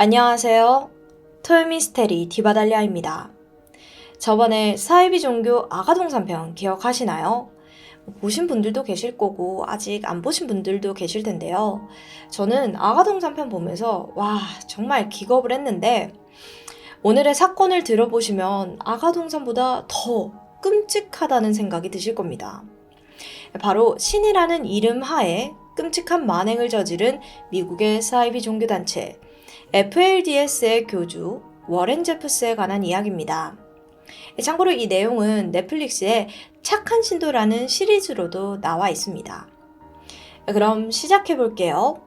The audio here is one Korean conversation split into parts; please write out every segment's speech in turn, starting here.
안녕하세요. 토요미스테리 디바달리아입니다. 저번에 사이비 종교 아가동산편 기억하시나요? 보신 분들도 계실 거고 아직 안 보신 분들도 계실 텐데요. 저는 아가동산편 보면서 와 정말 기겁을 했는데 오늘의 사건을 들어보시면 아가동산보다 더 끔찍하다는 생각이 드실 겁니다. 바로 신이라는 이름 하에 끔찍한 만행을 저지른 미국의 사이비 종교단체 FLDS의 교주 워렌 제프스에 관한 이야기입니다. 참고로 이 내용은 넷플릭스에 착한 신도라는 시리즈로도 나와 있습니다. 그럼 시작해 볼게요.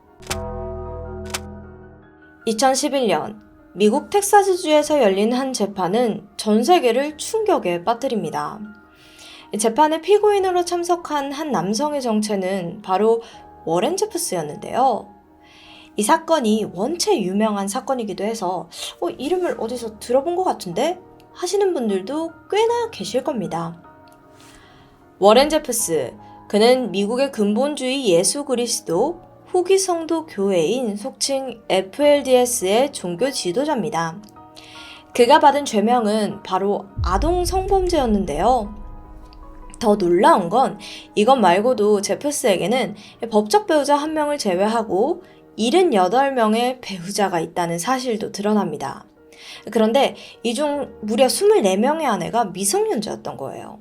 2011년 미국 텍사스주에서 열린 한 재판은 전 세계를 충격에 빠뜨립니다. 재판에 피고인으로 참석한 한 남성의 정체는 바로 워렌 제프스였는데요. 이 사건이 원체 유명한 사건이기도 해서 이름을 어디서 들어본 것 같은데? 하시는 분들도 꽤나 계실 겁니다. 워렌 제프스, 그는 미국의 근본주의 예수 그리스도 후기 성도 교회인 속칭 FLDS의 종교 지도자입니다. 그가 받은 죄명은 바로 아동 성범죄였는데요. 더 놀라운 건 이것 말고도 제프스에게는 법적 배우자 1명을 제외하고 78명의 배우자가 있다는 사실도 드러납니다. 그런데 이 중 무려 24명의 아내가 미성년자였던 거예요.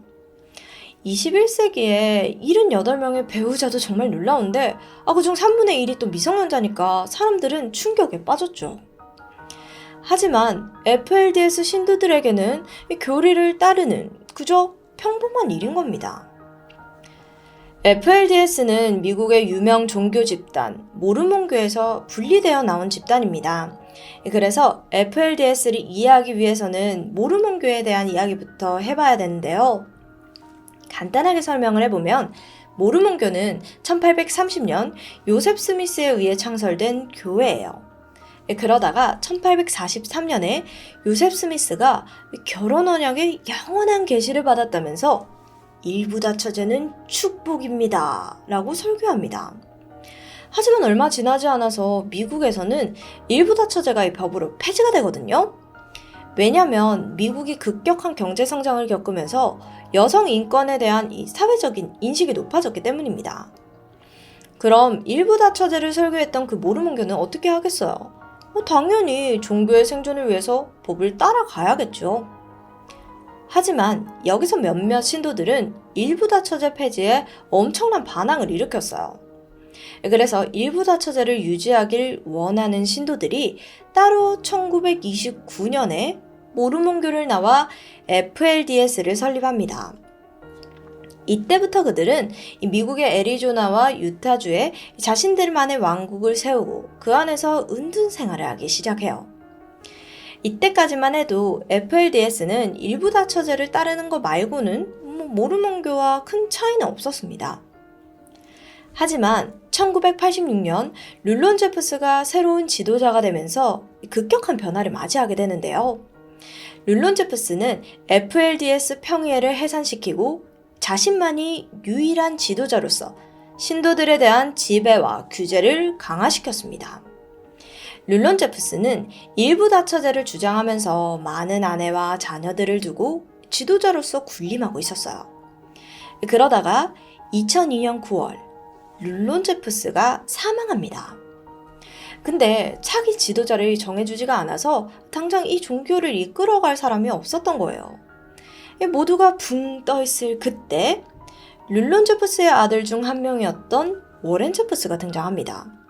21세기에 78명의 배우자도 정말 놀라운데 그중 3분의 1이 또 미성년자니까 사람들은 충격에 빠졌죠. 하지만 FLDS 신도들에게는 이 교리를 따르는 그저 평범한 일인 겁니다. FLDS는 미국의 유명 종교 집단 모르몬교에서 분리되어 나온 집단입니다. 그래서 FLDS를 이해하기 위해서는 모르몬교에 대한 이야기부터 해봐야 되는데요. 간단하게 설명을 해보면 모르몬교는 1830년 요셉 스미스에 의해 창설된 교회예요. 그러다가 1843년에 요셉 스미스가 결혼 언약의 영원한 계시를 받았다면서 일부다처제는 축복입니다 라고 설교합니다. 하지만 얼마 지나지 않아서 미국에서는 일부다처제가 이 법으로 폐지가 되거든요. 왜냐하면 미국이 급격한 경제 성장을 겪으면서 여성 인권에 대한 이 사회적인 인식이 높아졌기 때문입니다. 그럼 일부다처제를 설교했던 그 모르몬교는 어떻게 하겠어요? 당연히 종교의 생존을 위해서 법을 따라가야겠죠. 하지만 여기서 몇몇 신도들은 일부다처제 폐지에 엄청난 반항을 일으켰어요. 그래서 일부다처제를 유지하길 원하는 신도들이 따로 1929년에 모르몬교를 나와 FLDS를 설립합니다. 이때부터 그들은 미국의 애리조나와 유타주에 자신들만의 왕국을 세우고 그 안에서 은둔 생활을 하기 시작해요. 이때까지만 해도 FLDS는 일부다처제를 따르는 것 말고는 모르몬교와 큰 차이는 없었습니다. 하지만 1986년 룰론 제프스가 새로운 지도자가 되면서 급격한 변화를 맞이하게 되는데요. 룰론 제프스는 FLDS 평의회를 해산시키고 자신만이 유일한 지도자로서 신도들에 대한 지배와 규제를 강화시켰습니다. 룰론 제프스는 일부다처제를 주장하면서 많은 아내와 자녀들을 두고 지도자로서 군림하고 있었어요. 그러다가 2002년 9월 룰론 제프스가 사망합니다. 근데 차기 지도자를 정해주지가 않아서 당장 이 종교를 이끌어갈 사람이 없었던 거예요. 모두가 붕 떠있을 그때 룰론 제프스의 아들 중 한 명이었던 워렌 제프스가 등장합니다.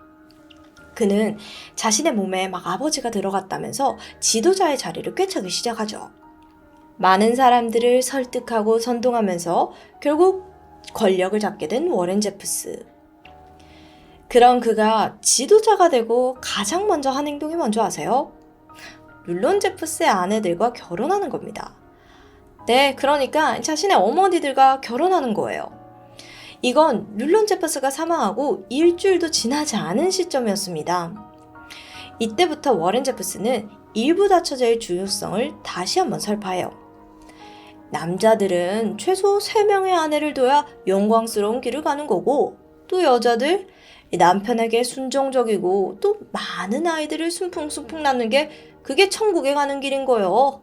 그는 자신의 몸에 아버지가 들어갔다면서 지도자의 자리를 꿰차기 시작하죠. 많은 사람들을 설득하고 선동하면서 결국 권력을 잡게 된 워렌 제프스. 그런 그가 지도자가 되고 가장 먼저 한 행동이 뭔지 아세요? 룰론 제프스의 아내들과 결혼하는 겁니다. 네, 그러니까 자신의 어머니들과 결혼하는 거예요. 이건 룰론 제프스가 사망하고 일주일도 지나지 않은 시점이었습니다. 이때부터 워렌 제프스는 일부다처제의 중요성을 다시 한번 설파해요. 남자들은 최소 3명의 아내를 둬야 영광스러운 길을 가는 거고 또 여자들 이 남편에게 순종적이고 또 많은 아이들을 순풍순풍 낳는 게 그게 천국에 가는 길인 거예요.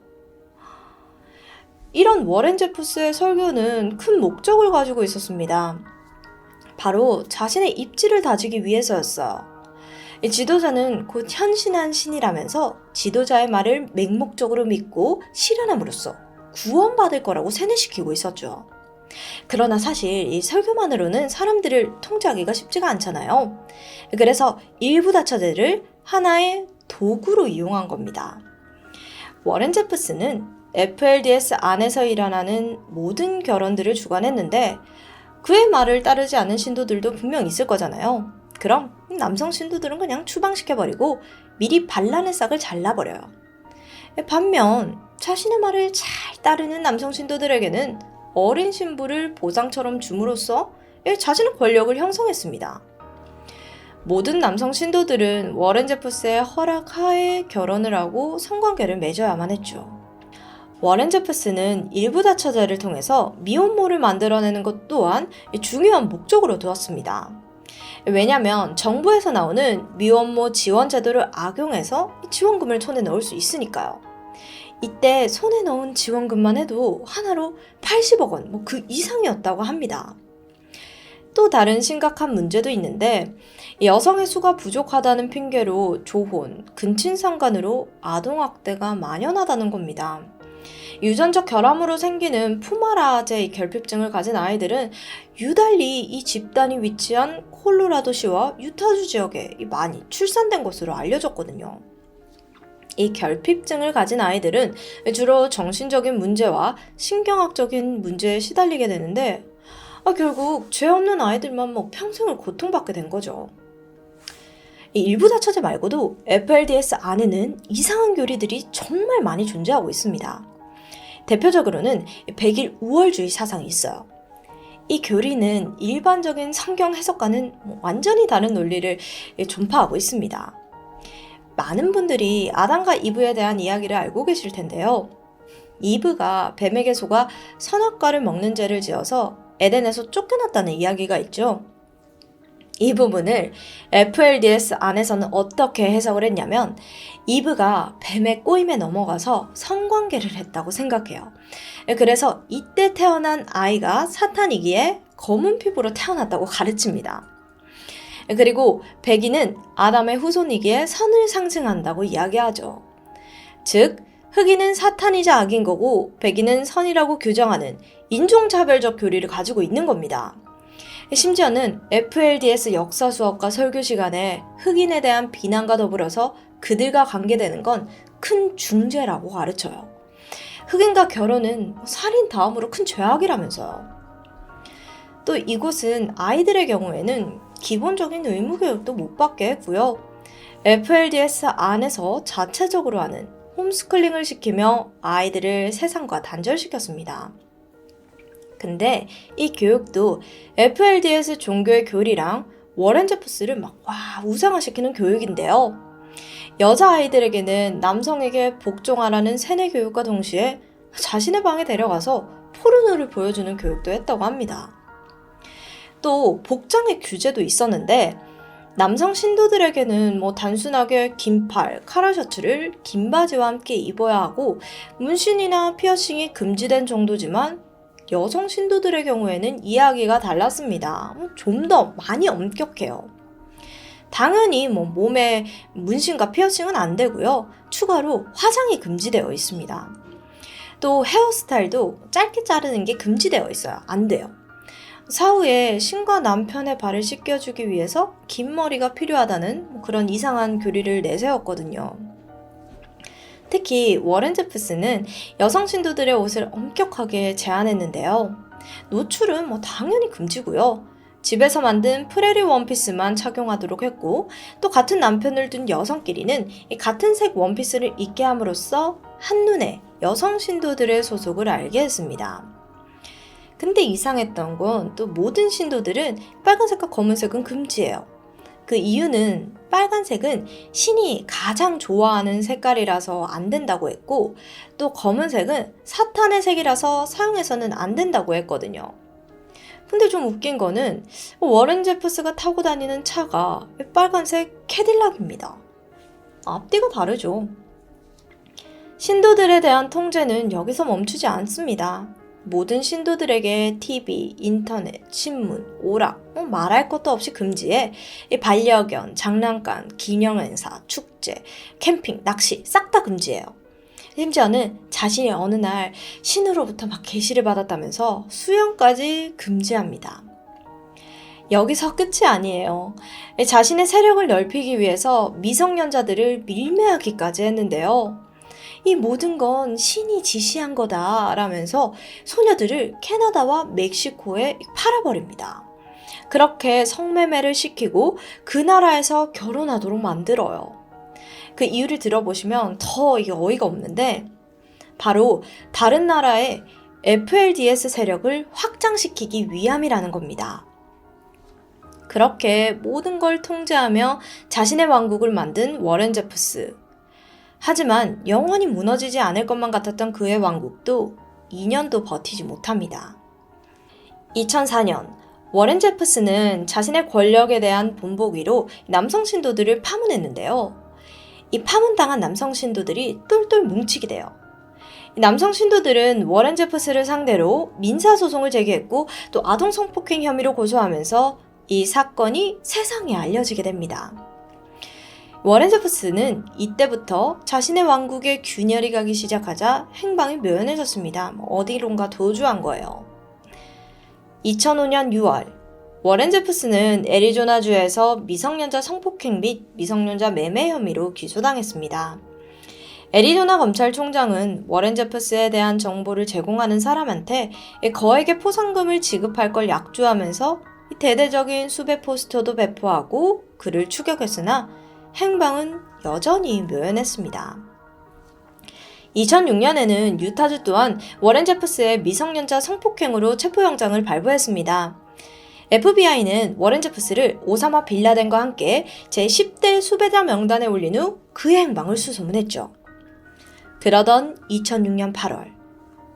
이런 워렌 제프스의 설교는 큰 목적을 가지고 있었습니다. 바로 자신의 입지를 다지기 위해서였어요. 이 지도자는 곧 현신한 신이라면서 지도자의 말을 맹목적으로 믿고 실현함으로써 구원받을 거라고 세뇌시키고 있었죠. 그러나 사실 이 설교만으로는 사람들을 통제하기가 쉽지가 않잖아요. 그래서 일부 다처제를 하나의 도구로 이용한 겁니다. 워렌 제프스는 FLDS 안에서 일어나는 모든 결혼들을 주관했는데 그의 말을 따르지 않은 신도들도 분명 있을 거잖아요. 그럼 남성 신도들은 그냥 추방시켜버리고 미리 반란의 싹을 잘라버려요. 반면 자신의 말을 잘 따르는 남성 신도들에게는 어린 신부를 보상처럼 줌으로써 자신의 권력을 형성했습니다. 모든 남성 신도들은 워렌 제프스의 허락하에 결혼을 하고 성관계를 맺어야만 했죠. 워렌 제프스는 일부 다처제를 통해서 미혼모를 만들어내는 것 또한 중요한 목적으로 두었습니다. 왜냐하면 정부에서 나오는 미혼모 지원 제도를 악용해서 지원금을 손에 넣을 수 있으니까요. 이때 손에 넣은 지원금만 해도 하나로 80억 원, 그 이상이었다고 합니다. 또 다른 심각한 문제도 있는데 여성의 수가 부족하다는 핑계로 조혼, 근친상간으로 아동학대가 만연하다는 겁니다. 유전적 결함으로 생기는 푸마라제 결핍증을 가진 아이들은 유달리 이 집단이 위치한 콜로라도시와 유타주 지역에 많이 출산된 것으로 알려졌거든요. 이 결핍증을 가진 아이들은 주로 정신적인 문제와 신경학적인 문제에 시달리게 되는데 결국 죄 없는 아이들만 평생을 고통받게 된 거죠. 이 일부 다처제 말고도 FLDS 안에는 이상한 교리들이 정말 많이 존재하고 있습니다. 대표적으로는 백일 우월주의 사상이 있어요. 이 교리는 일반적인 성경 해석과는 완전히 다른 논리를 전파하고 있습니다. 많은 분들이 아담과 이브에 대한 이야기를 알고 계실 텐데요. 이브가 뱀에게 속아 선악과를 먹는 죄를 지어서 에덴에서 쫓겨났다는 이야기가 있죠. 이 부분을 FLDS 안에서는 어떻게 해석을 했냐면 이브가 뱀의 꼬임에 넘어가서 성관계를 했다고 생각해요. 그래서 이때 태어난 아이가 사탄이기에 검은 피부로 태어났다고 가르칩니다. 그리고 백인은 아담의 후손이기에 선을 상징한다고 이야기하죠. 즉 흑인은 사탄이자 악인 거고 백인은 선이라고 규정하는 인종차별적 교리를 가지고 있는 겁니다. 심지어는 FLDS 역사 수업과 설교 시간에 흑인에 대한 비난과 더불어서 그들과 관계되는 건 큰 중죄라고 가르쳐요. 흑인과 결혼은 살인 다음으로 큰 죄악이라면서요. 또 이곳은 아이들의 경우에는 기본적인 의무교육도 못 받게 했고요. FLDS 안에서 자체적으로 하는 홈스쿨링을 시키며 아이들을 세상과 단절시켰습니다. 근데 이 교육도 FLDS 종교의 교리랑 워렌 제프스를 우상화시키는 교육인데요. 여자아이들에게는 남성에게 복종하라는 세뇌 교육과 동시에 자신의 방에 데려가서 포르노를 보여주는 교육도 했다고 합니다. 또 복장의 규제도 있었는데 남성 신도들에게는 단순하게 긴팔, 카라 셔츠를 긴 바지와 함께 입어야 하고 문신이나 피어싱이 금지된 정도지만 여성 신도들의 경우에는 이야기가 달랐습니다. 좀 더 많이 엄격해요. 당연히 몸에 문신과 피어싱은 안 되고요. 추가로 화장이 금지되어 있습니다. 또 헤어스타일도 짧게 자르는 게 금지되어 있어요. 안 돼요. 사후에 신과 남편의 발을 씻겨주기 위해서 긴 머리가 필요하다는 그런 이상한 교리를 내세웠거든요. 특히 워렌 제프스는 여성 신도들의 옷을 엄격하게 제한했는데요. 노출은 당연히 금지고요. 집에서 만든 프레리 원피스만 착용하도록 했고 또 같은 남편을 둔 여성끼리는 같은 색 원피스를 입게 함으로써 한눈에 여성 신도들의 소속을 알게 했습니다. 근데 이상했던 건 또 모든 신도들은 빨간색과 검은색은 금지예요. 그 이유는 빨간색은 신이 가장 좋아하는 색깔이라서 안 된다고 했고 또 검은색은 사탄의 색이라서 사용해서는 안 된다고 했거든요. 근데 좀 웃긴 거는 워렌 제프스가 타고 다니는 차가 빨간색 캐딜락입니다. 앞뒤가 다르죠. 신도들에 대한 통제는 여기서 멈추지 않습니다. 모든 신도들에게 TV, 인터넷, 신문, 오락, 말할 것도 없이 금지해 반려견, 장난감, 기념행사, 축제, 캠핑, 낚시 싹 다 금지해요. 심지어는 자신이 어느 날 신으로부터 막 계시를 받았다면서 수영까지 금지합니다. 여기서 끝이 아니에요. 자신의 세력을 넓히기 위해서 미성년자들을 밀매하기까지 했는데요. 이 모든 건 신이 지시한 거다라면서 소녀들을 캐나다와 멕시코에 팔아버립니다. 그렇게 성매매를 시키고 그 나라에서 결혼하도록 만들어요. 그 이유를 들어보시면 더 이게 어이가 없는데 바로 다른 나라의 FLDS 세력을 확장시키기 위함이라는 겁니다. 그렇게 모든 걸 통제하며 자신의 왕국을 만든 워렌 제프스. 하지만 영원히 무너지지 않을 것만 같았던 그의 왕국도 2년도 버티지 못합니다. 2004년 워렌 제프스는 자신의 권력에 대한 본보기로 남성 신도들을 파문했는데요. 이 파문당한 남성 신도들이 똘똘 뭉치게 돼요. 남성 신도들은 워렌 제프스를 상대로 민사소송을 제기했고 또 아동 성폭행 혐의로 고소하면서 이 사건이 세상에 알려지게 됩니다. 워렌 제프스는 이때부터 자신의 왕국에 균열이 가기 시작하자 행방이 묘연해졌습니다. 어디론가 도주한 거예요. 2005년 6월 워렌 제프스는 애리조나주에서 미성년자 성폭행 및 미성년자 매매 혐의로 기소당했습니다. 애리조나 검찰총장은 워렌 제프스에 대한 정보를 제공하는 사람한테 거액의 포상금을 지급할 걸 약조하면서 대대적인 수배 포스터도 배포하고 그를 추격했으나 행방은 여전히 묘연했습니다. 2006년에는 유타주 또한 워렌 제프스의 미성년자 성폭행으로 체포영장을 발부했습니다. FBI는 워렌 제프스를 오사마 빌라덴과 함께 제10대 수배자 명단에 올린 후 그의 행방을 수소문했죠. 그러던 2006년 8월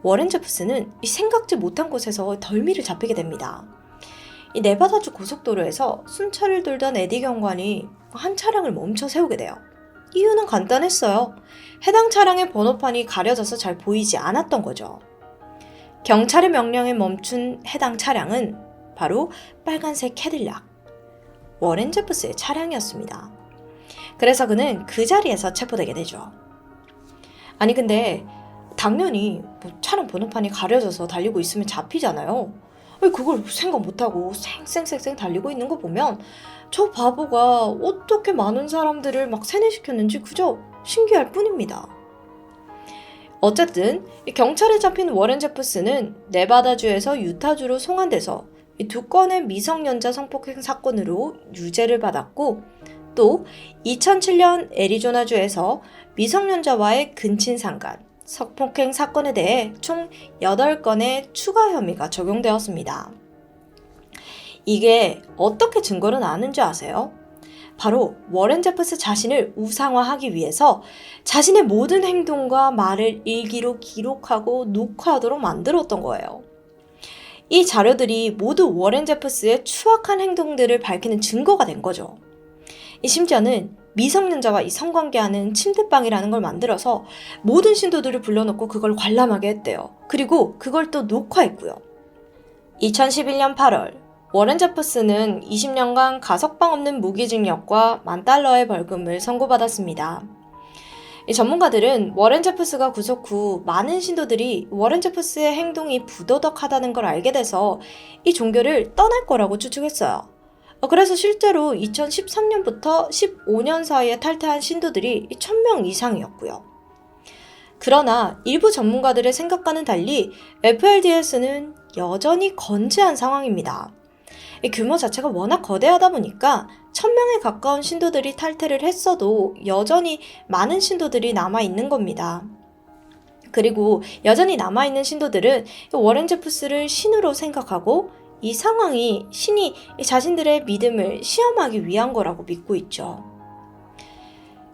워렌 제프스는 생각지 못한 곳에서 덜미를 잡히게 됩니다. 이 네바다주 고속도로에서 순찰을 돌던 에디 경관이 한 차량을 멈춰 세우게 돼요. 이유는 간단했어요. 해당 차량의 번호판이 가려져서 잘 보이지 않았던 거죠. 경찰의 명령에 멈춘 해당 차량은 바로 빨간색 캐딜락, 워렌 제프스의 차량이었습니다. 그래서 그는 그 자리에서 체포되게 되죠. 아니 근데 당연히 차량 번호판이 가려져서 달리고 있으면 잡히잖아요. 그걸 생각 못하고 쌩쌩쌩쌩 달리고 있는 거 보면 저 바보가 어떻게 많은 사람들을 막 세뇌시켰는지 그저 신기할 뿐입니다. 어쨌든 경찰에 잡힌 워렌 제프스는 네바다주에서 유타주로 송환돼서 이 2건의 미성년자 성폭행 사건으로 유죄를 받았고 또 2007년 애리조나주에서 미성년자와의 근친상간, 성폭행 사건에 대해 총 8건의 추가 혐의가 적용되었습니다. 이게 어떻게 증거로 나왔는지 아세요? 바로 워렌 제프스 자신을 우상화하기 위해서 자신의 모든 행동과 말을 일기로 기록하고 녹화하도록 만들었던 거예요. 이 자료들이 모두 워렌 제프스의 추악한 행동들을 밝히는 증거가 된 거죠. 심지어는 미성년자와 이 성관계하는 침대방이라는 걸 만들어서 모든 신도들을 불러놓고 그걸 관람하게 했대요. 그리고 그걸 또 녹화했고요. 2011년 8월 워렌 제프스는 20년간 가석방 없는 무기징역과 $10,000의 벌금을 선고받았습니다. 이 전문가들은 워렌 제프스가 구속 후 많은 신도들이 워렌 제프스의 행동이 부도덕하다는 걸 알게 돼서 이 종교를 떠날 거라고 추측했어요. 그래서 실제로 2013년부터 15년 사이에 탈퇴한 신도들이 1,000명 이상이었고요. 그러나 일부 전문가들의 생각과는 달리 FLDS는 여전히 건재한 상황입니다. 규모 자체가 워낙 거대하다 보니까 1,000명에 가까운 신도들이 탈퇴를 했어도 여전히 많은 신도들이 남아있는 겁니다. 그리고 여전히 남아있는 신도들은 워렌 제프스를 신으로 생각하고 이 상황이 신이 자신들의 믿음을 시험하기 위한 거라고 믿고 있죠.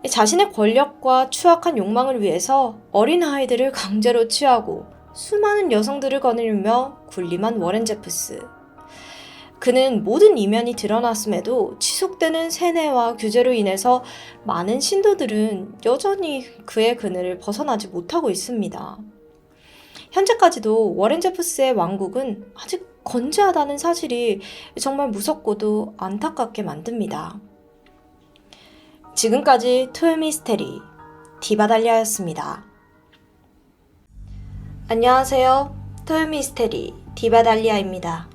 자신의 권력과 추악한 욕망을 위해서 어린 아이들을 강제로 취하고 수많은 여성들을 거느리며 군림한 워렌 제프스. 그는 모든 이면이 드러났음에도 지속되는 세뇌와 규제로 인해서 많은 신도들은 여전히 그의 그늘을 벗어나지 못하고 있습니다. 현재까지도 워렌 제프스의 왕국은 아직 건재하다는 사실이 정말 무섭고도 안타깝게 만듭니다. 지금까지 토요미스테리 디바달리아였습니다. 안녕하세요. 토요미스테리 디바달리아입니다.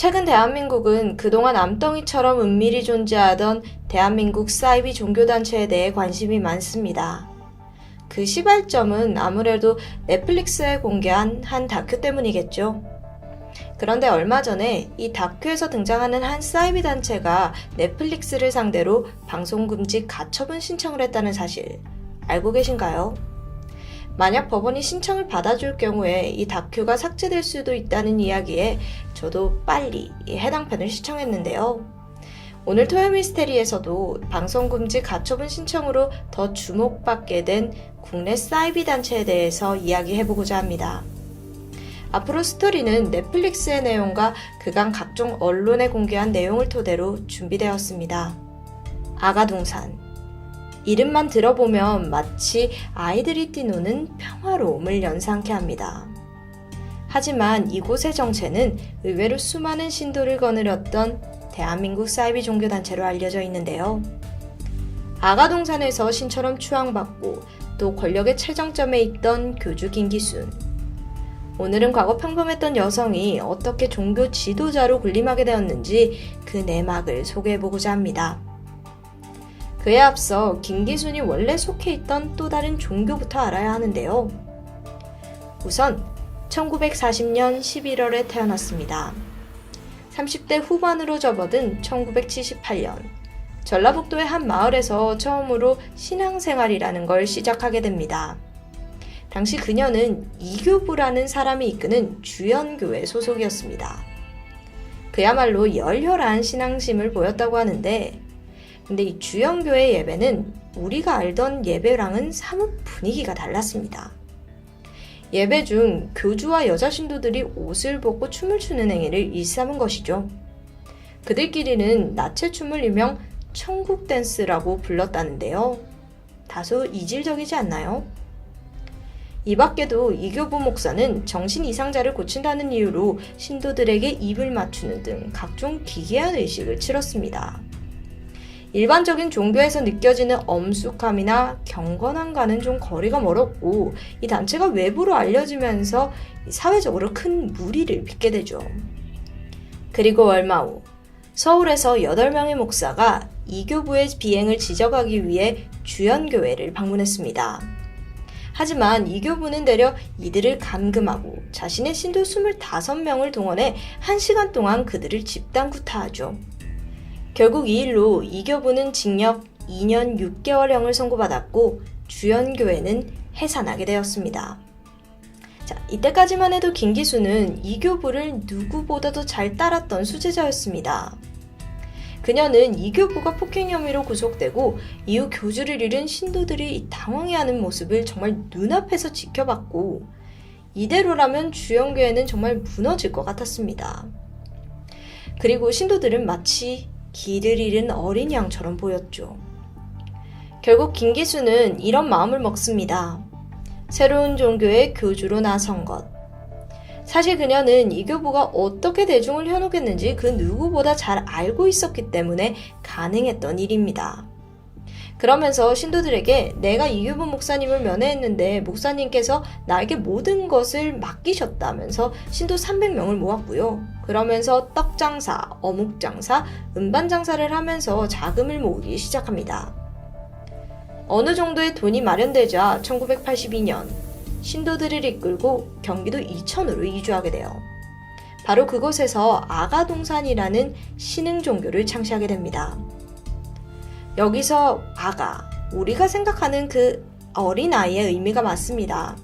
최근 대한민국은 그동안 암덩이처럼 은밀히 존재하던 대한민국 사이비 종교단체에 대해 관심이 많습니다. 그 시발점은 아무래도 넷플릭스에 공개한 한 다큐 때문이겠죠. 그런데 얼마 전에 이 다큐에서 등장하는 한 사이비 단체가 넷플릭스를 상대로 방송금지 가처분 신청을 했다는 사실 알고 계신가요? 만약 법원이 신청을 받아줄 경우에 이 다큐가 삭제될 수도 있다는 이야기에 저도 빨리 이 해당 편을 시청했는데요. 오늘 토요미스테리에서도 방송금지 가처분 신청으로 더 주목받게 된 국내 사이비 단체에 대해서 이야기해보고자 합니다. 앞으로 스토리는 넷플릭스의 내용과 그간 각종 언론에 공개한 내용을 토대로 준비되었습니다. 아가동산. 이름만 들어보면 마치 아이들이 뛰노는 평화로움을 연상케 합니다. 하지만 이곳의 정체는 의외로 수많은 신도를 거느렸던 대한민국 사이비 종교단체로 알려져 있는데요. 아가동산에서 신처럼 추앙받고 또 권력의 최정점에 있던 교주 김기순. 오늘은 과거 평범했던 여성이 어떻게 종교 지도자로 군림하게 되었는지 그 내막을 소개해보고자 합니다. 그에 앞서 김기순이 원래 속해 있던 또 다른 종교부터 알아야 하는데요. 우선 1940년 11월에 태어났습니다. 30대 후반으로 접어든 1978년 전라북도의 한 마을에서 처음으로 신앙생활이라는 걸 시작하게 됩니다. 당시 그녀는 이교부라는 사람이 이끄는 주연교회 소속이었습니다. 그야말로 열혈한 신앙심을 보였다고 하는데 근데 이 주연교회 예배는 우리가 알던 예배랑은 사뭇 분위기가 달랐습니다. 예배 중 교주와 여자 신도들이 옷을 벗고 춤을 추는 행위를 일삼은 것이죠. 그들끼리는 나체춤을 일명 천국 댄스라고 불렀다는데요. 다소 이질적이지 않나요? 이 밖에도 이교부 목사는 정신 이상자를 고친다는 이유로 신도들에게 입을 맞추는 등 각종 기괴한 의식을 치렀습니다. 일반적인 종교에서 느껴지는 엄숙함이나 경건함과는 좀 거리가 멀었고 이 단체가 외부로 알려지면서 사회적으로 큰 물의를 빚게 되죠. 그리고 얼마 후 서울에서 8명의 목사가 이교부의 비행을 지적하기 위해 주연교회를 방문했습니다. 하지만 이교부는 되려 이들을 감금하고 자신의 신도 25명을 동원해 1시간 동안 그들을 집단 구타하죠. 결국 이 일로 이교부는 징역 2년 6개월형을 선고받았고 주연교회는 해산하게 되었습니다. 자, 이때까지만 해도 김기수는 이교부를 누구보다도 잘 따랐던 수제자였습니다. 그녀는 이교부가 폭행 혐의로 구속되고 이후 교주를 잃은 신도들이 당황해하는 모습을 정말 눈앞에서 지켜봤고 이대로라면 주연교회는 정말 무너질 것 같았습니다. 그리고 신도들은 마치 길을 잃은 어린 양처럼 보였죠. 결국 김기수는 이런 마음을 먹습니다. 새로운 종교의 교주로 나선 것. 사실 그녀는 이교부가 어떻게 대중을 현혹했는지 그 누구보다 잘 알고 있었기 때문에 가능했던 일입니다. 그러면서 신도들에게 내가 이교부 목사님을 면회했는데 목사님께서 나에게 모든 것을 맡기셨다면서 신도 300명을 모았고요. 그러면서 떡장사, 어묵장사, 음반장사를 하면서 자금을 모으기 시작합니다. 어느 정도의 돈이 마련되자 1982년 신도들을 이끌고 경기도 이천으로 이주하게 돼요. 바로 그곳에서 아가동산이라는 신흥 종교를 창시하게 됩니다. 여기서 아가, 우리가 생각하는 그 어린아이의 의미가 맞습니다.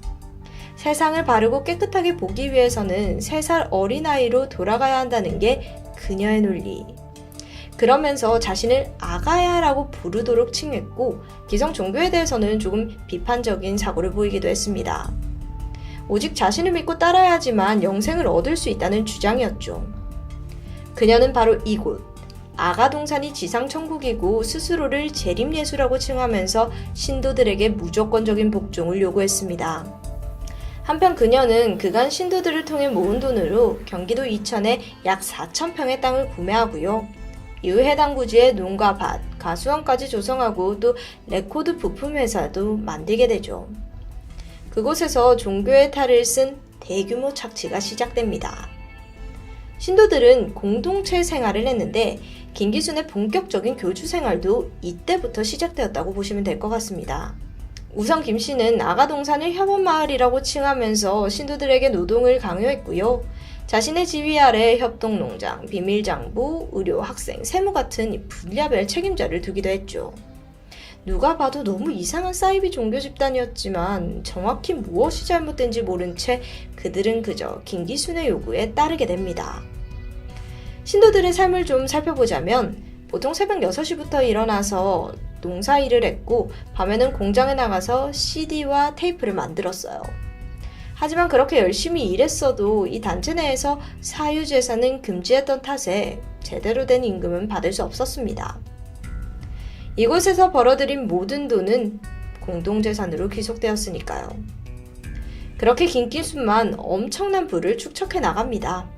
세상을 바르고 깨끗하게 보기 위해서는 3살 어린아이로 돌아가야 한다는 게 그녀의 논리. 그러면서 자신을 아가야라고 부르도록 칭했고 기성 종교에 대해서는 조금 비판적인 사고를 보이기도 했습니다. 오직 자신을 믿고 따라야지만 영생을 얻을 수 있다는 주장이었죠. 그녀는 바로 이곳 아가동산이 지상천국이고 스스로를 재림예수라고 칭하면서 신도들에게 무조건적인 복종을 요구했습니다. 한편 그녀는 그간 신도들을 통해 모은 돈으로 경기도 이천에 약 4,000평의 땅을 구매하고요. 이후 해당 부지에 농가 밭, 가수원까지 조성하고 또 레코드 부품 회사도 만들게 되죠. 그곳에서 종교의 탈을 쓴 대규모 착취가 시작됩니다. 신도들은 공동체 생활을 했는데 김기순의 본격적인 교주 생활도 이때부터 시작되었다고 보시면 될 것 같습니다. 우선 김 씨는 아가동산을 협업마을이라고 칭하면서 신도들에게 노동을 강요했고요. 자신의 지휘 아래 협동농장, 비밀장부, 의료, 학생, 세무 같은 분야별 책임자를 두기도 했죠. 누가 봐도 너무 이상한 사이비 종교 집단이었지만 정확히 무엇이 잘못된지 모른 채 그들은 그저 김기순의 요구에 따르게 됩니다. 신도들의 삶을 좀 살펴보자면 보통 새벽 6시부터 일어나서 농사일을 했고 밤에는 공장에 나가서 CD와 테이프를 만들었어요. 하지만 그렇게 열심히 일했어도 이 단체 내에서 사유재산은 금지했던 탓에 제대로 된 임금은 받을 수 없었습니다. 이곳에서 벌어들인 모든 돈은 공동재산으로 귀속되었으니까요. 그렇게 김기순만 엄청난 부를 축적해 나갑니다.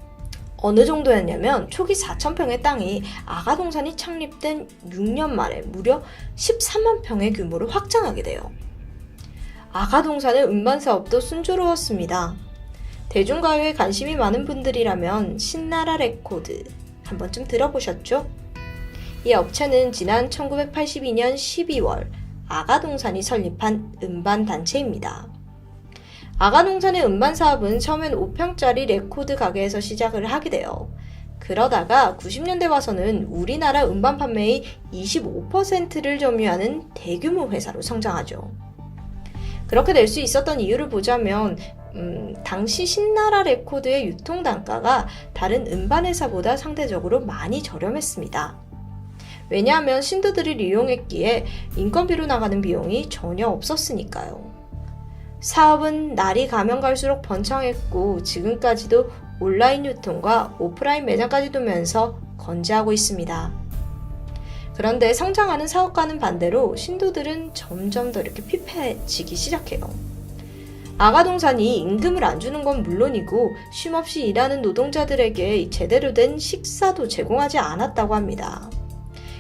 어느 정도였냐면 초기 4,000평의 땅이 아가동산이 창립된 6년 만에 무려 13만 평의 규모로 확장하게 돼요. 아가동산의 음반사업도 순조로웠습니다. 대중가요에 관심이 많은 분들이라면 신나라 레코드 한 번쯤 들어보셨죠? 이 업체는 지난 1982년 12월 아가동산이 설립한 음반단체입니다. 아가동산의 음반사업은 처음엔 5평짜리 레코드 가게에서 시작을 하게 돼요. 그러다가 90년대 와서는 우리나라 음반 판매의 25%를 점유하는 대규모 회사로 성장하죠. 그렇게 될 수 있었던 이유를 보자면 당시 신나라 레코드의 유통 단가가 다른 음반 회사보다 상대적으로 많이 저렴했습니다. 왜냐하면 신도들을 이용했기에 인건비로 나가는 비용이 전혀 없었으니까요. 사업은 날이 가면 갈수록 번창했고 지금까지도 온라인 유통과 오프라인 매장까지 두면서 건재하고 있습니다. 그런데 성장하는 사업과는 반대로 신도들은 점점 더 이렇게 피폐해지기 시작해요. 아가동산이 임금을 안 주는 건 물론이고 쉼없이 일하는 노동자들에게 제대로 된 식사도 제공하지 않았다고 합니다.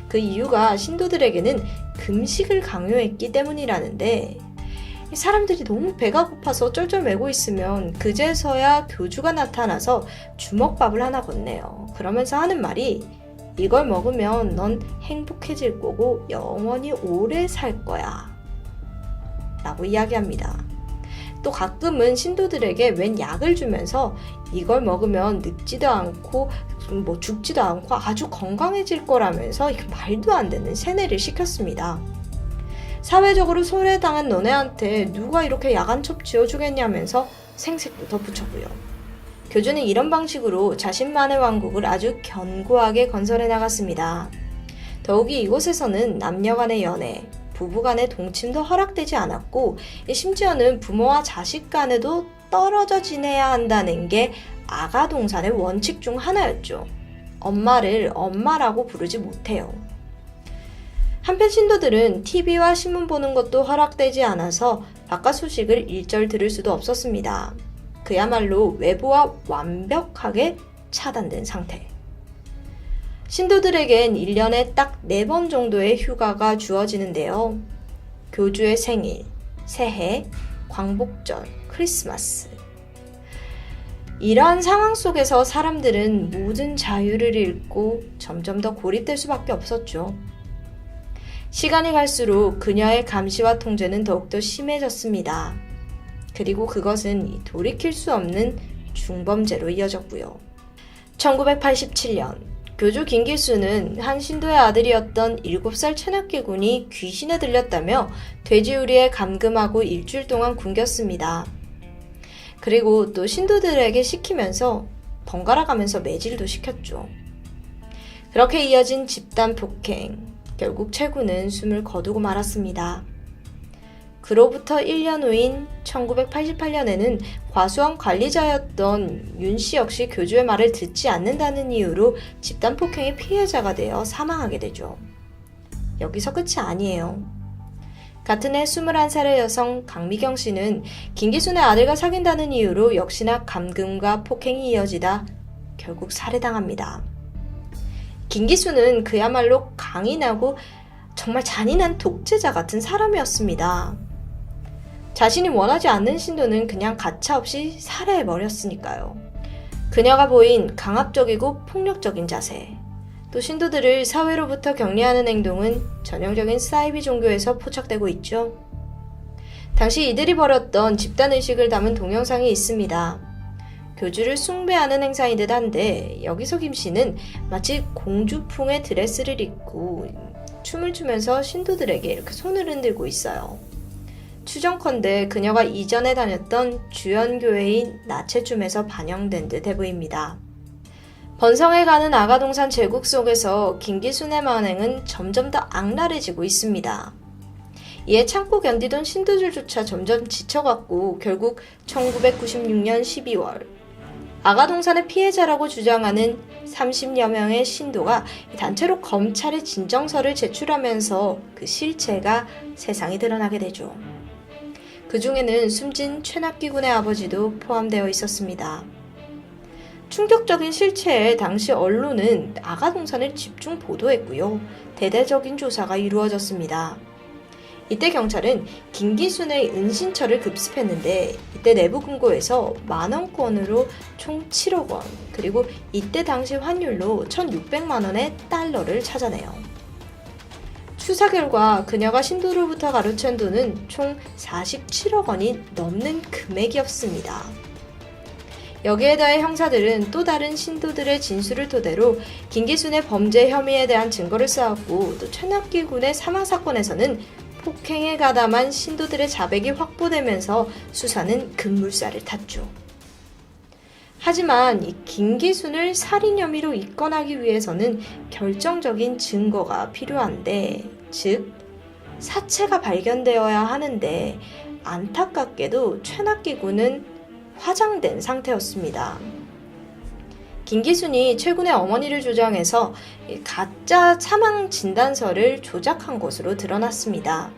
그 이유가 신도들에게는 금식을 강요했기 때문이라는데 사람들이 너무 배가 고파서 쩔쩔매고 있으면 그제서야 교주가 나타나서 주먹밥을 하나 건네요. 그러면서 하는 말이 이걸 먹으면 넌 행복해질 거고 영원히 오래 살 거야 라고 이야기합니다. 또 가끔은 신도들에게 웬 약을 주면서 이걸 먹으면 늙지도 않고 죽지도 않고 아주 건강해질 거라면서 말도 안 되는 세뇌를 시켰습니다. 사회적으로 소외당한 너네한테 누가 이렇게 야간첩 지어주겠냐면서 생색도 덧붙였고요. 교주는 이런 방식으로 자신만의 왕국을 아주 견고하게 건설해 나갔습니다. 더욱이 이곳에서는 남녀 간의 연애, 부부 간의 동침도 허락되지 않았고 심지어는 부모와 자식 간에도 떨어져 지내야 한다는 게 아가동산의 원칙 중 하나였죠. 엄마를 엄마라고 부르지 못해요. 한편 신도들은 TV와 신문 보는 것도 허락되지 않아서 바깥 소식을 일절 들을 수도 없었습니다. 그야말로 외부와 완벽하게 차단된 상태. 신도들에겐 1년에 딱 4번 정도의 휴가가 주어지는데요. 교주의 생일, 새해, 광복절, 크리스마스. 이러한 상황 속에서 사람들은 모든 자유를 잃고 점점 더 고립될 수밖에 없었죠. 시간이 갈수록 그녀의 감시와 통제는 더욱더 심해졌습니다. 그리고 그것은 돌이킬 수 없는 중범죄로 이어졌고요. 1987년 교주 김기수는 한 신도의 아들이었던 7살 체납기군이 귀신에 들렸다며 돼지우리에 감금하고 일주일 동안 굶겼습니다. 그리고 또 신도들에게 시키면서 번갈아 가면서 매질도 시켰죠. 그렇게 이어진 집단 폭행, 결국 최구는 숨을 거두고 말았습니다. 그로부터 1년 후인 1988년에는 과수원 관리자였던 윤 씨 역시 교주의 말을 듣지 않는다는 이유로 집단 폭행의 피해자가 되어 사망하게 되죠. 여기서 끝이 아니에요. 같은 해 21살의 여성 강미경 씨는 김기순의 아들과 사귄다는 이유로 역시나 감금과 폭행이 이어지다 결국 살해당합니다. 김기순은 그야말로 강인하고 정말 잔인한 독재자 같은 사람이었습니다. 자신이 원하지 않는 신도는 그냥 가차없이 살해해버렸으니까요. 그녀가 보인 강압적이고 폭력적인 자세, 또 신도들을 사회로부터 격리하는 행동은 전형적인 사이비 종교에서 포착되고 있죠. 당시 이들이 벌였던 집단의식을 담은 동영상이 있습니다. 교주를 숭배하는 행사인 듯 한데 여기서 김 씨는 마치 공주풍의 드레스를 입고 춤을 추면서 신도들에게 이렇게 손을 흔들고 있어요. 추정컨대 그녀가 이전에 다녔던 주연교회인 나체춤에서 반영된 듯해 보입니다. 번성해가는 아가동산 제국 속에서 김기순의 만행은 점점 더 악랄해지고 있습니다. 이에 참고 견디던 신도들조차 점점 지쳐갔고 결국 1996년 12월 아가동산의 피해자라고 주장하는 30여 명의 신도가 단체로 검찰에 진정서를 제출하면서 그 실체가 세상에 드러나게 되죠. 그 중에는 숨진 최낙기 군의 아버지도 포함되어 있었습니다. 충격적인 실체에 당시 언론은 아가동산을 집중 보도했고요. 대대적인 조사가 이루어졌습니다. 이때 경찰은 김기순의 은신처를 급습했는데 이때 내부 금고에서 만원권으로 총 7억 원, 그리고 이때 당시 환율로 1,600만 원의 달러를 찾아내요. 수사 결과 그녀가 신도로부터 가로챈 돈은 총 47억 원이 넘는 금액이었습니다. 여기에 더해 형사들은 또 다른 신도들의 진술을 토대로 김기순의 범죄 혐의에 대한 증거를 쌓았고 또 최낙기 군의 사망 사건에서는 폭행에 가담한 신도들의 자백이 확보되면서 수사는 급물살을 탔죠. 하지만 이 김기순을 살인 혐의로 입건하기 위해서는 결정적인 증거가 필요한데, 즉 사체가 발견되어야 하는데 안타깝게도 최낙기 군은 화장된 상태였습니다. 김기순이 최군의 어머니를 조장해서 가짜 사망 진단서를 조작한 것으로 드러났습니다.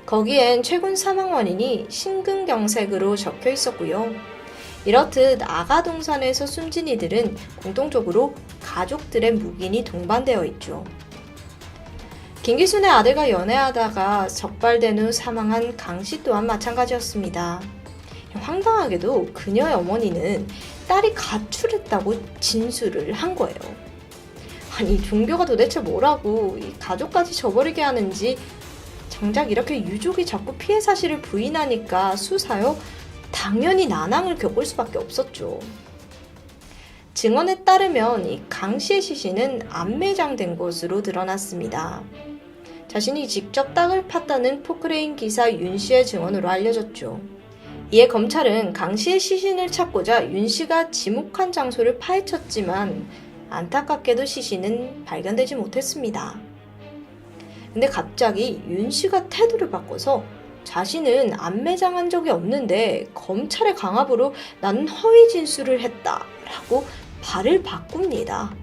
거기엔 최군 사망 원인이 심근경색으로 적혀 있었고요. 이렇듯 아가동산에서 숨진 이들은 공통적으로 가족들의 묵인이 동반되어 있죠. 김기순의 아들과 연애하다가 적발된 후 사망한 강씨 또한 마찬가지였습니다. 황당하게도 그녀의 어머니는 딸이 가출했다고 진술을 한 거예요. 아니, 종교가 도대체 뭐라고 이 가족까지 저버리게 하는지. 정작 이렇게 유족이 자꾸 피해 사실을 부인하니까 수사요? 당연히 난항을 겪을 수밖에 없었죠. 증언에 따르면 이 강 씨의 시신은 암매장된 것으로 드러났습니다. 자신이 직접 땅을 팠다는 포크레인 기사 윤 씨의 증언으로 알려졌죠. 이에 검찰은 강 씨의 시신을 찾고자 윤 씨가 지목한 장소를 파헤쳤지만 안타깝게도 시신은 발견되지 못했습니다. 근데 갑자기 윤 씨가 태도를 바꿔서 자신은 암매장한 적이 없는데 검찰의 강압으로 나는 허위 진술을 했다라고 발을 바꿉니다.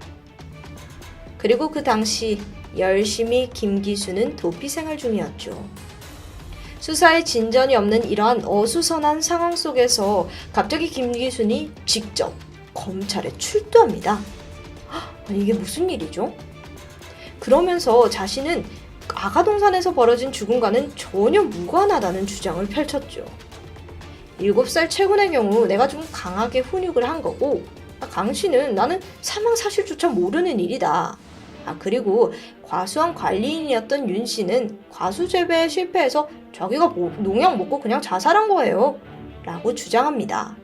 그리고 그 당시 열심히 김기순은 도피 생활 중이었죠. 수사에 진전이 없는 이러한 어수선한 상황 속에서 갑자기 김기순이 직접 검찰에 출두합니다. 아니, 이게 무슨 일이죠? 그러면서 자신은 아가동산에서 벌어진 죽음과는 전혀 무관하다는 주장을 펼쳤죠. 7살 최군의 경우 내가 좀 강하게 훈육을 한 거고, 강 씨는 나는 사망 사실조차 모르는 일이다. 그리고 과수원 관리인이었던 윤 씨는 과수 재배에 실패해서 자기가 농약 먹고 그냥 자살한 거예요 라고 주장합니다.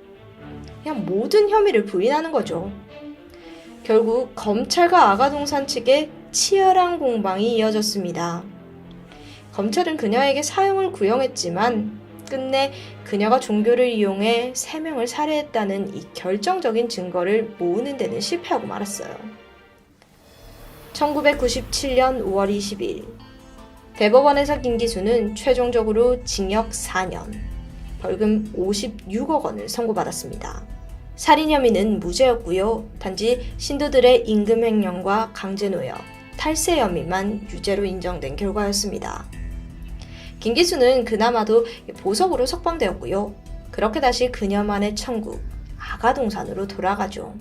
그냥 모든 혐의를 부인하는 거죠. 결국 검찰과 아가동산 측에 치열한 공방이 이어졌습니다. 검찰은 그녀에게 사형을 구형했지만 끝내 그녀가 종교를 이용해 3명을 살해했다는 이 결정적인 증거를 모으는 데는 실패하고 말았어요. 1997년 5월 20일 대법원에서 김기수는 최종적으로 징역 4년, 벌금 56억 원을 선고받았습니다. 살인 혐의는 무죄였고요. 단지 신도들의 임금횡령과 강제노역, 탈세 혐의만 유죄로 인정된 결과였습니다. 김기수는 그나마도 보석으로 석방되었고요. 그렇게 다시 그녀 만의 천국, 아가동산으로 돌아가죠.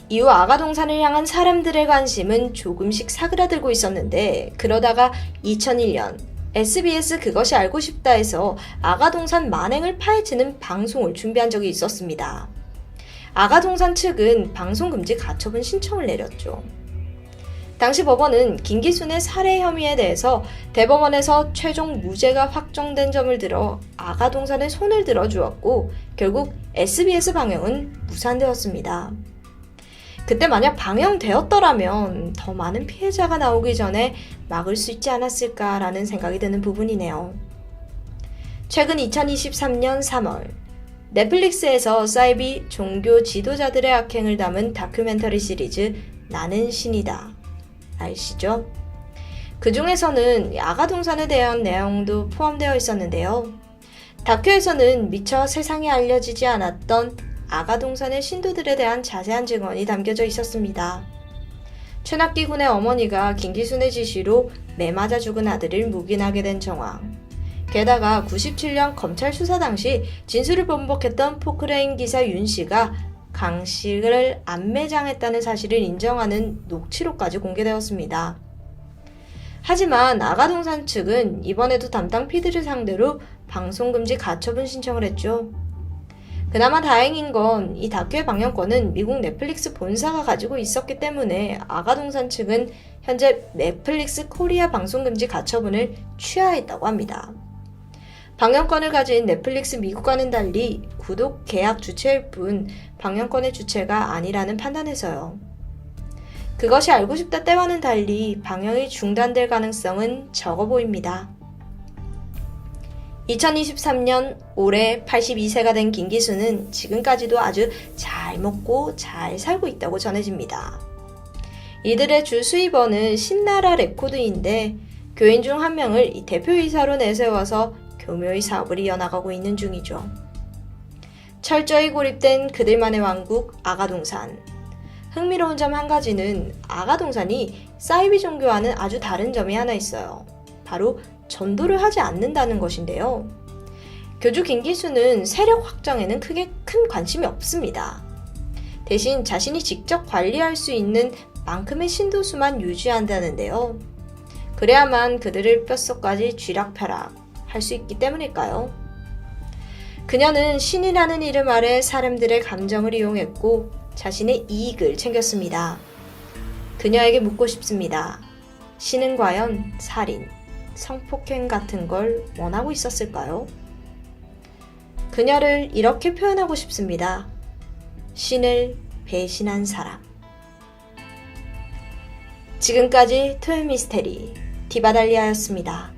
이후 아가동산을 향한 사람들의 관심은 조금씩 사그라들고 있었는데, 그러다가 2001년 SBS 그것이 알고 싶다에서 아가동산 만행을 파헤치는 방송을 준비한 적이 있었습니다. 아가동산 측은 방송금지 가처분 신청을 내렸죠. 당시 법원은 김기순의 살해 혐의에 대해서 대법원에서 최종 무죄가 확정된 점을 들어 아가동산에 손을 들어주었고, 결국 SBS 방영은 무산되었습니다. 그때 만약 방영되었더라면 더 많은 피해자가 나오기 전에 막을 수 있지 않았을까라는 생각이 드는 부분이네요. 최근 2023년 3월 넷플릭스에서 사이비 종교 지도자들의 악행을 담은 다큐멘터리 시리즈 나는 신이다 아시죠? 그 중에서는 아가동산에 대한 내용도 포함되어 있었는데요. 다큐에서는 미처 세상에 알려지지 않았던 아가동산의 신도들에 대한 자세한 증언이 담겨져 있었습니다. 최낙기 군의 어머니가 김기순의 지시로 매 맞아 죽은 아들을 묵인하게 된 정황. 게다가 97년 검찰 수사 당시 진술을 번복했던 포크레인 기사 윤 씨가 강 씨를 안매장했다는 사실을 인정하는 녹취록까지 공개되었습니다. 하지만 아가동산 측은 이번에도 담당 PD를 상대로 방송금지 가처분 신청을 했죠. 그나마 다행인 건 이 다큐의 방영권은 미국 넷플릭스 본사가 가지고 있었기 때문에 아가동산 측은 현재 넷플릭스 코리아 방송금지 가처분을 취하했다고 합니다. 방영권을 가진 넷플릭스 미국과는 달리 구독 계약 주체일 뿐 방영권의 주체가 아니라는 판단에서요. 그것이 알고 싶다 때와는 달리 방영이 중단될 가능성은 적어 보입니다. 2023년 올해 82세가 된 김기수는 지금까지도 아주 잘 먹고 잘 살고 있다고 전해집니다. 이들의 주 수입원은 신나라 레코드인데 교인 중 한 명을 이 대표이사로 내세워서 교묘히 사업을 이어나가고 있는 중이죠. 철저히 고립된 그들만의 왕국 아가동산. 흥미로운 점 한 가지는 아가동산이 사이비 종교와는 아주 다른 점이 하나 있어요. 바로 전도를 하지 않는다는 것인데요. 교주 김기수는 세력 확장에는 크게 큰 관심이 없습니다. 대신 자신이 직접 관리할 수 있는 만큼의 신도수만 유지한다는데요. 그래야만 그들을 뼛속까지 쥐락펴락 할 수 있기 때문일까요? 그녀는 신이라는 이름 아래 사람들의 감정을 이용했고 자신의 이익을 챙겼습니다. 그녀에게 묻고 싶습니다. 신은 과연 살인, 성폭행 같은 걸 원하고 있었을까요? 그녀를 이렇게 표현하고 싶습니다. 신을 배신한 사람. 지금까지 토요미스테리 디바달리아였습니다.